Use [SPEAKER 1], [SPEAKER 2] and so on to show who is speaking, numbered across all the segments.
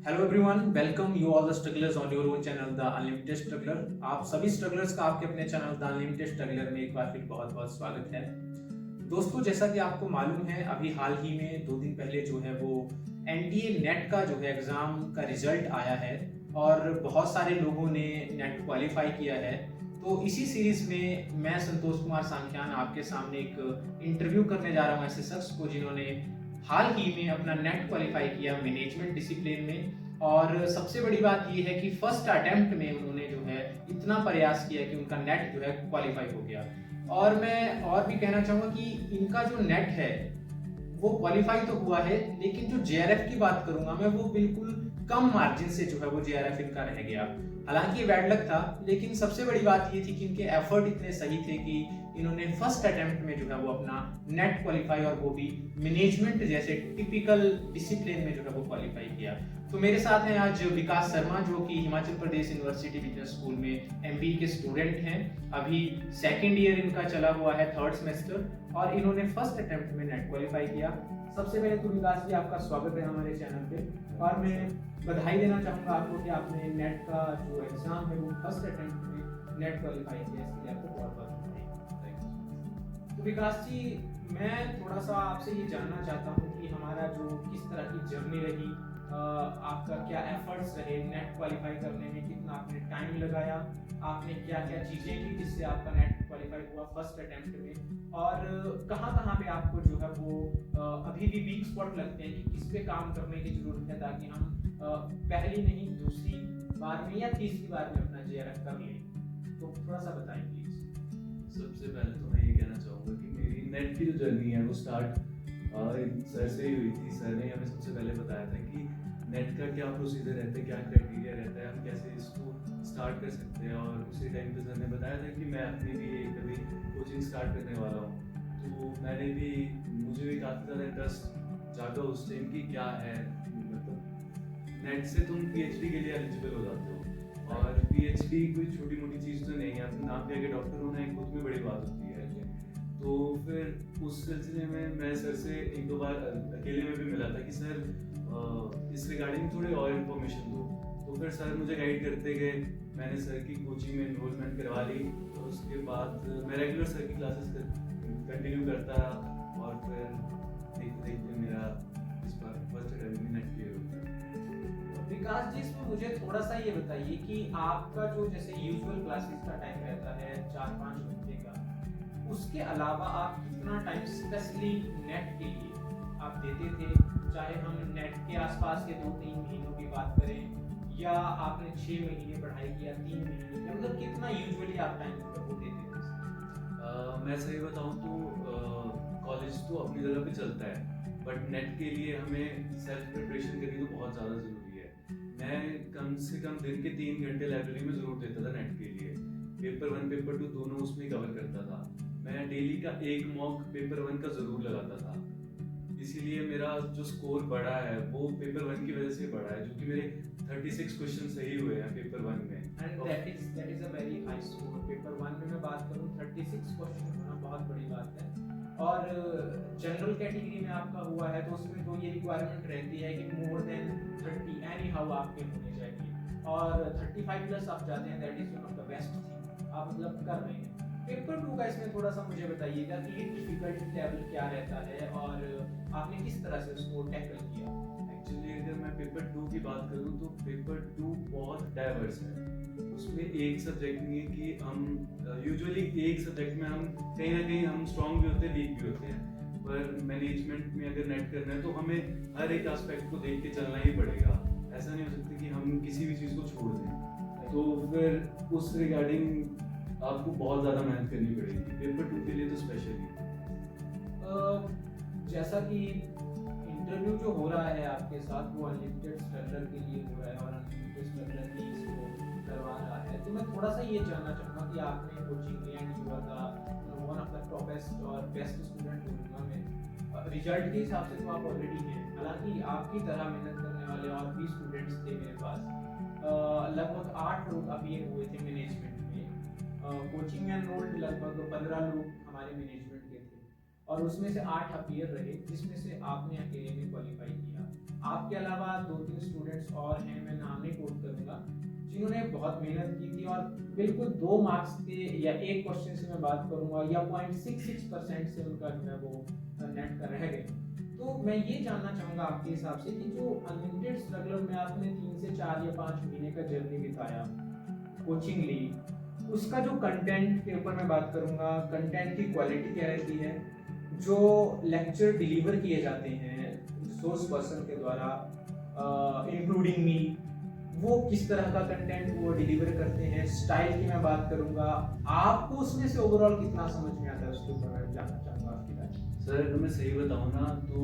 [SPEAKER 1] Hello everyone, welcome you all the strugglers on your own channel the unlimited struggler. आप सभी strugglers का आपके अपने चैनल द अनलिमिटेड स्ट्रगलर में एक बार फिर बहुत बहुत स्वागत है। दोस्तों, जैसा कि आपको मालूम है, अभी हाल ही में 2 दिन पहले जो है वो एनडीए नेट का जो है एग्ज़ाम का रिजल्ट आया है और बहुत सारे लोगों ने नेट क्वालिफाई किया है। तो इसी सीरीज़ में मैं संतोष कुमार सांख्यान आपके सामने एक इंटरव्यू करने जा रहा हूँ ऐसे शख्स को जिन्होंने हाल ही में अपना नेट क्वालिफाई किया मैनेजमेंट डिसिप्लिन में। और सबसे बड़ी बात ये है कि फर्स्ट अटेम्प्ट में उन्होंने जो है इतना प्रयास किया कि उनका नेट जो है क्वालिफाई हो गया। और मैं और भी कहना चाहूँगा कि इनका जो नेट है वो क्वालिफाई तो हुआ है, लेकिन जो जेआरएफ की बात करूंगा मैं, वो बिल्कुल कम मार्जिन से जो है वो जेआरएफ इनका रह गया। हालांकि ये बैड लक था, लेकिन सबसे बड़ी बात ये थी कि इनके एफर्ट इतने सही थे कि इन्होंने फर्स्ट अटेम्प्ट में जो है वो अपना नेट क्वालिफाई, और वो भी मैनेजमेंट जैसे टिपिकल डिसिप्लिन में जो है वो क्वालिफाई किया। तो मेरे साथ हैं आज विकास शर्मा, जो कि Himachal Pradesh university business school में एमबीए के स्टूडेंट हैं। अभी सेकेंड ईयर इनका चला हुआ है, थर्ड सेमेस्टर, और इन्होंने फर्स्ट अटेम्प्ट में नेट क्वालिफाई किया। सबसे पहले तो विकास जी, आपका स्वागत है हमारे चैनल पे, और मैं बधाई देना चाहूँगा आपको कि आपने नेट का जो एग्ज़ाम है वो फर्स्ट अटेम्प्ट में नेट क्वालिफाई किया। इसके लिए आपको बहुत बहुत बधाई। तो विकास जी, मैं थोड़ा सा आपसे ये जानना चाहता हूँ कि हमारा जो किस तरह की जर्नी रही, आपका क्या एफर्ट्स रहे नेट क्वालिफाई करने में, कितना आपने टाइम लगाया, आपने क्या क्या चीज़ें की जिससे आपका नेट क्वालिफाई हुआ फर्स्ट अटेम्प्ट में, और कहाँ कहाँ पे आपको जो है वो अभी भी वीक स्पॉट लगते हैं कि किस पे काम करने की ज़रूरत है, ताकि हम पहली नहीं दूसरी बार में या तीसरी बार में अपना जेआरएफ कर लें। तो थोड़ा सा बताएं प्लीज़।
[SPEAKER 2] सबसे पहले तो मैं ये कहना चाहूँगा कि मेरी नेट की जो जर्नी है वो स्टार्ट सर से ही हुई थी। सर ने हमें सबसे पहले बताया था कि नेट का क्या प्रोसीजर रहता है, क्या क्राइटेरिया रहता है, हम कैसे इसको स्टार्ट कर सकते हैं। और उसी टाइम पे सर ने बताया था कि मैं अपनी भी एक अभी कोचिंग स्टार्ट करने वाला हूँ। तो मुझे भी काफ़ी ज़्यादा इंटरेस्ट जागा उस टाइम की क्या है, मतलब नेट से तुम पीएचडी के लिए एलिजिबल हो जाते हो, और पीएचडी कोई छोटी मोटी चीज़ तो नहीं है। अपने नाम पे आगे डॉक्टर होना एक खुद में बड़ी बात होती है। तो फिर उस सिलसिले में मैं सर से एक दो बार अकेले में भी मिला था कि सर इस रिगार्डिंग थोड़ी और इन्फॉर्मेशन दो। तो फिर सर मुझे गाइड करते गए, मैंने सर की कोचिंग में इन्रोलमेंट करवा ली, और उसके बाद मैं रेगुलर सर की क्लासेस कंटिन्यू करता रहा, और फिर देखते देखते मेरा इस बार फर्स्ट अटेम्प्ट में नेट क्लियर हो गया।
[SPEAKER 1] विकास जी, इसमें मुझे थोड़ा सा ये बताइए कि आपका जो जैसे यूजुअल क्लासेस का टाइम रहता है 4-5 घंटे का, उसके अलावा आप कितना टाइम स्पेशली नेट के लिए आप देते थे? चाहे हम नेट के आसपास के 2-3 महीनों की बात करें, या आपने 6 महीने पढ़ाई किया, 3 महीने, मतलब कितना यूजुअली आप टाइम को देते थे?
[SPEAKER 2] मैं सही बताऊँ तो कॉलेज तो अपनी जगह पे चलता है, बट नेट के लिए हमें सेल्फ प्रिपरेशन करनी तो बहुत ज़्यादा ज़रूरी है। मैं कम से कम दिन के 3 घंटे लाइब्रेरी में ज़रूर देता था नेट के लिए। पेपर 1 पेपर 2 दोनों उसमें कवर करता था। मैं डेली का एक मॉक पेपर 1 का ज़रूर लगाता था। इसीलिए मेरा जो स्कोर बढ़ा है वो पेपर 1 की वजह से बढ़ा है, जो कि मेरे 36 क्वेश्चन सही हुए हैं पेपर 1 में।
[SPEAKER 1] And that is a very high score. Paper 1 में मैं बात करूं, 36 क्वेश्चन होना बहुत बड़ी बात है। और जनरल कैटेगरी में आपका हुआ है तो उसमें तो ये रिक्वायरमेंट रहती है कि मोर देन 30 एनी हाउ आपके होने चाहिए, और 35 प्लस आप जाते हैं, that is one of the best thing आप मतलब कर रहे हैं। पेपर 2 का इसमें थोड़ा सा मुझे बताइएगा कि ये डिफिकल्टी लेवल क्या रहता है और आपने किस तरह से उसको टैकल किया।
[SPEAKER 2] एक्चुअली अगर मैं पेपर 2 की बात करूँ तो पेपर 2 बहुत डाइवर्स है। उसमें एक सब्जेक्ट नहीं है कि हम यूजुअली एक सब्जेक्ट में हम कहीं ना कहीं हम स्ट्रांग भी होते हैं, वीक भी होते हैं। पर मैनेजमेंट में अगर नेट करना है तो हमें हर एक एस्पेक्ट को देख के चलना ही पड़ेगा। ऐसा नहीं हो सकता कि हम किसी भी चीज़ को छोड़ दें। तो फिर उस रिगार्डिंग आपको बहुत ज़्यादा मेहनत करनी पड़ेगी पेपर 2 के लिए तो स्पेशली।
[SPEAKER 1] जैसा कि इंटरव्यू जो हो रहा है आपके साथ वो अनलिमिटेड स्ट्रगलर के लिए हो रहा है, और अनलिमिटेड स्ट्रगलर ही इसको करवा रहा है, तो मैं थोड़ा सा ये जानना चाहूँगा कि आपने कोचिंग ली and you are the one of the toppest और बेस्ट स्टूडेंट दुनिया में। रिजल्ट के हिसाब से तो आप ऑलरेडी हैं, हालांकि आपकी तरह मेहनत करने वाले और भी स्टूडेंट्स थे मेरे पास। लगभग 8 लोग अपियर हुए थे मैनेजमेंट में। कोचिंग में एनरोल्ड लगभग 15 लोग हमारे मैनेजमेंट के थे, और उसमें से 8 अपियर रहे, जिसमें से आपने अकेले में क्वालिफाई किया। आपके अलावा 2-3 स्टूडेंट्स और बहुत मेहनत की थी और बिल्कुल 2 मार्क्स के या एक क्वेश्चन से मैं बात करूंगा या 0.66% से उनका जो है वो नेट का रह गया। तो मैं ये जानना चाहूँगा आपके हिसाब से कि जो अनलिमिटेड स्ट्रगलर में आपने 3 से 4 या 5 महीने का जर्नी बिताया, कोचिंग ली, उसका जो कंटेंट के ऊपर मैं बात करूँगा, कंटेंट की क्वालिटी क्या रहती है, जो लेक्चर डिलीवर किए जाते हैं रिसोर्स पर्सन के द्वारा इंक्लूडिंग मी, वो किस तरह का कंटेंट वो डिलीवर करते हैं, स्टाइल की मैं बात करूँगा, आपको उसमें से ओवरऑल कितना समझ में आता है उसके ऊपर मैं जानना चाहूँगा आपकी राय।
[SPEAKER 2] सर अगर मैं सही बताऊँ ना तो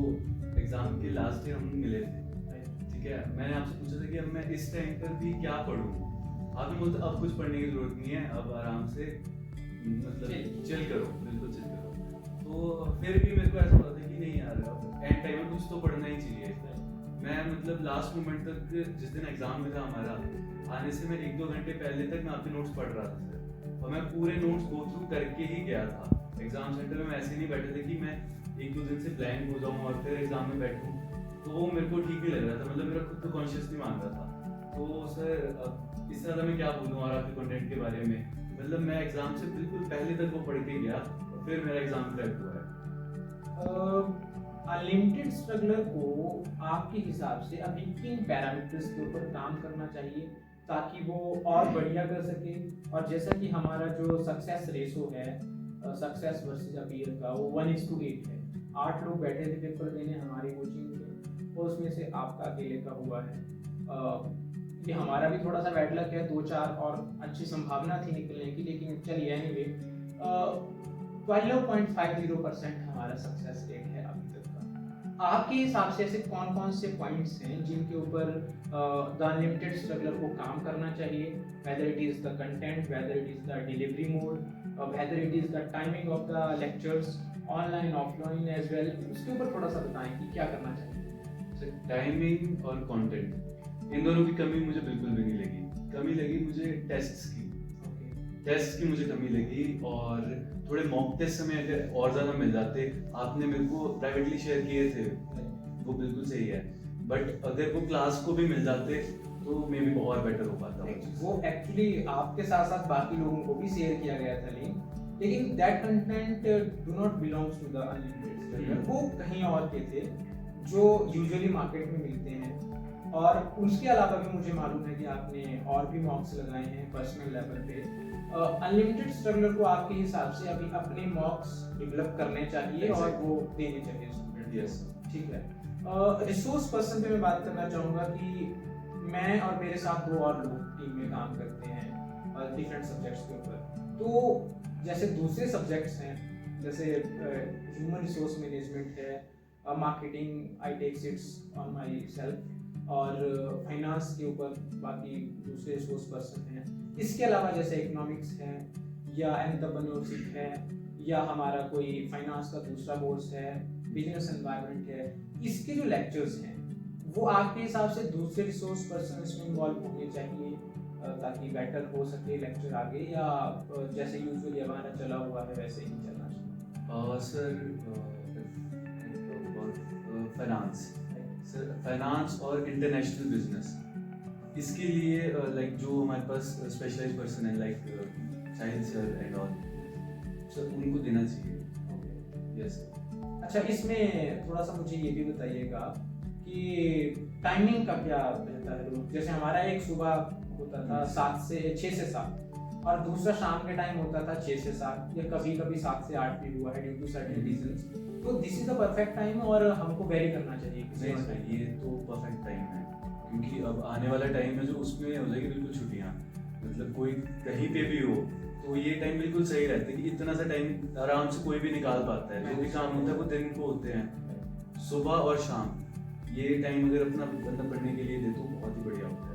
[SPEAKER 2] एग्जाम के लास्ट डे हम मिले थे, ठीक है। मैंने आपसे पूछा था कि अब मैं इस टाइम पर भी क्या पढ़ूँ। आपने बोलते अब कुछ पढ़ने की जरूरत नहीं है, अब आराम से मतलब चिल करो, बिल्कुल चिल करो। तो फिर भी मेरे को ऐसा होता था कि नहीं यार अब एंड टाइम में कुछ तो पढ़ना ही चाहिए। मैं मतलब लास्ट मोमेंट तक, जिस दिन एग्जाम में था हमारा, आने से मैं 1-2 घंटे पहले तक मैं आपके नोट्स पढ़ रहा था सर, और मैं पूरे नोट्स गो थ्रू करके ही गया था। एग्जाम सेंटर में ऐसे नहीं बैठे थे कि मैं 1-2 दिन से ब्लैंक हो जाऊँ और फिर एग्जाम में बैठूँ, तो वो मेरे को ठीक नहीं लग रहा था, मतलब मेरा खुद को कॉन्शियस नहीं मान रहा था। तो सर अब इस तरह मैं क्या बोलूँ और आपके कंटेंट के बारे में, मतलब मैं एग्जाम से बिल्कुल पहले तक वो पढ़ के गया और फिर मेरा एग्जाम क्रैक हुआ है।
[SPEAKER 1] अनलिमिटेड स्ट्रगलर को आपके हिसाब से अभी किन पैरामीटर्स के ऊपर काम करना चाहिए ताकि वो और बढ़िया कर सके, और जैसा कि हमारा जो सक्सेस रेशो है, सक्सेस वर्सेस अपीयर का, वो 1:8 है। 8 लोग बैठे थे पेपर देने हमारी कोचिंग में, और उसमें से आपका अकेले का हुआ है। ये हमारा भी थोड़ा सा बैड लक है, 2-4 और अच्छी संभावना थी निकलने की, लेकिन चलिए एनीवे 12.50% हमारा सक्सेस रेट है अभी तक का। आपके हिसाब से ऐसे कौन कौन से पॉइंट्स हैं जिनके ऊपर द अनलिमिटेड स्ट्रगलर को काम करना चाहिए, whether it is the content, whether it is the delivery mode, whether it is the timing of the lectures, online offline as well, उसके ऊपर थोड़ा सा बताएं कि क्या करना चाहिए।
[SPEAKER 2] टाइमिंग और कंटेंट, इन दोनों की कमी मुझे बिल्कुल भी नहीं लगी। कमी लगी मुझे टेस्ट की मुझे कमी लगी, और थोड़े मॉक टेस्ट समय अगर और ज़्यादा मिल जाते, आपने मेरे को प्राइवेटली शेयर किए थे, वो बिल्कुल सही है, बट अगर वो क्लास को भी मिल जाते तो मे बी और बेटर हो पाता।
[SPEAKER 1] वो एक्चुअली आपके साथ साथ बाकी लोगों को भी शेयर किया गया था लिंक, लेकिन that content do not belongs to the unlimited struggler, वो कहीं और के थे जो यूजुअली मार्केट में मिलते हैं। और उसके अलावा भी मुझे मालूम है कि आपने और भी मॉक्स लगाए हैं पर्सनल लेवल पे। अनलिमिटेड स्ट्रगलर को आपके हिसाब से अभी अपने मॉक्स डेवलप करने चाहिए और वो देने चाहिए स्टूडेंट।
[SPEAKER 2] यस,
[SPEAKER 1] ठीक है। रिसोर्स पर्सन पे मैं बात करना चाहूँगा कि मैं और मेरे साथ 2 और लोग टीम में काम करते हैं डिफरेंट सब्जेक्ट्स के ऊपर। तो जैसे दूसरे सब्जेक्ट्स हैं, जैसे ह्यूमन रिसोर्स मैनेजमेंट है, marketing I takes its on myself, और फाइनेंस के ऊपर बाकी दूसरे रिसोर्स पर्सन हैं। इसके अलावा जैसे इकोनॉमिक्स है या एंटरप्रेन्योरशिप है या हमारा कोई फाइनेंस का दूसरा कोर्स है, बिजनेस एनवायरनमेंट है, इसके जो लेक्चर्स हैं वो आपके हिसाब से दूसरे रिसोर्स पर्सन इसमें इन्वॉल्व होने चाहिए ताकि बेटर हो सके लेक्चर आगे, या जैसे यूजुअली हमारा चला हुआ है वैसे ही चलना चाहिए?
[SPEAKER 2] सर फाइनेंस और इंटरनेशनल बिजनेस, इसके लिए लाइक जो हमारे पास स्पेशलाइज्ड पर्सन है like Sahil sir and all, sir उनको देना चाहिए। Yes sir.
[SPEAKER 1] अच्छा, इसमें थोड़ा सा मुझे ये भी बताइएगा कि टाइमिंग का क्या रहता है? जैसे हमारा एक सुबह होता था 6 से 7 और दूसरा शाम के टाइम होता था 6 से 7, या कभी कभी 7 से 8 भी हुआ है ड्यू टू सर्टेन रीजंस। तो this is the perfect time और हमको वेरी करना चाहिए?
[SPEAKER 2] नहीं, ये तो परफेक्ट टाइम है, क्योंकि अब आने वाला टाइम है जो उसमें हो जाएगी बिल्कुल छुट्टियाँ, मतलब कोई कहीं पे भी हो तो ये टाइम बिल्कुल सही रहता है कि इतना सा टाइम आराम से कोई भी निकाल पाता है। जो भी काम होता है वो दिन को होते हैं, सुबह और शाम, ये टाइम अगर अपना बंदा पढ़ने के लिए दे तो बहुत ही बढ़िया होता है।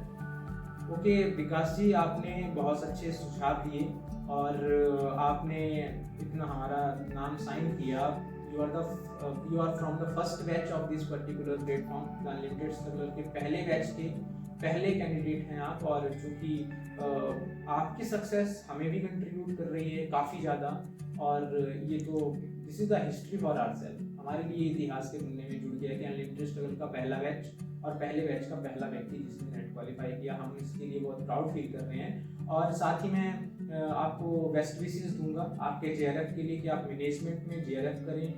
[SPEAKER 1] ओके विकास जी, आपने बहुत अच्छे सुझाव दिए और आपने इतना हमारा नाम साइन किया। You are from the first batch of this particular platform, the unlimited struggler के पहले बैच के पहले कैंडिडेट हैं आप, और चूँकि आपकी सक्सेस हमें भी कंट्रीब्यूट कर रही है काफ़ी ज़्यादा, और ये तो this is the history for ourself, हमारे लिए इतिहास के पन्ने में जुड़ गया कि अनलिमिटेड स्ट्रगल का पहला बैच और पहले बैच का पहला व्यक्ति जिसने नेट क्वालिफाई किया। हम इसके लिए बहुत प्राउड फील कर रहे हैं। और साथ ही मैं आपको बेस्ट विशेस दूंगा आपके JRF के लिए कि आप मैनेजमेंट में JRF करें।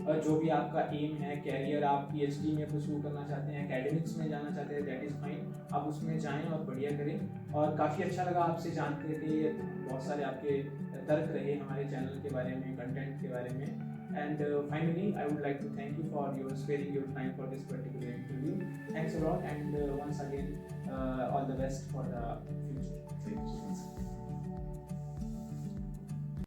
[SPEAKER 1] और जो भी आपका एम है, कैरियर आप PhD में परस्यू करना चाहते हैं, एकेडमिक्स में जाना चाहते हैं, दैट इज़ फाइन, आप उसमें जाएं और बढ़िया करें। और काफ़ी अच्छा लगा आपसे जान करके, बहुत सारे आपके तर्क रहे हमारे चैनल के बारे में, कंटेंट के बारे में। And finally, I would like to thank you for your sparing your time for this particular interview. Thanks a lot, and once again, all the best for the future.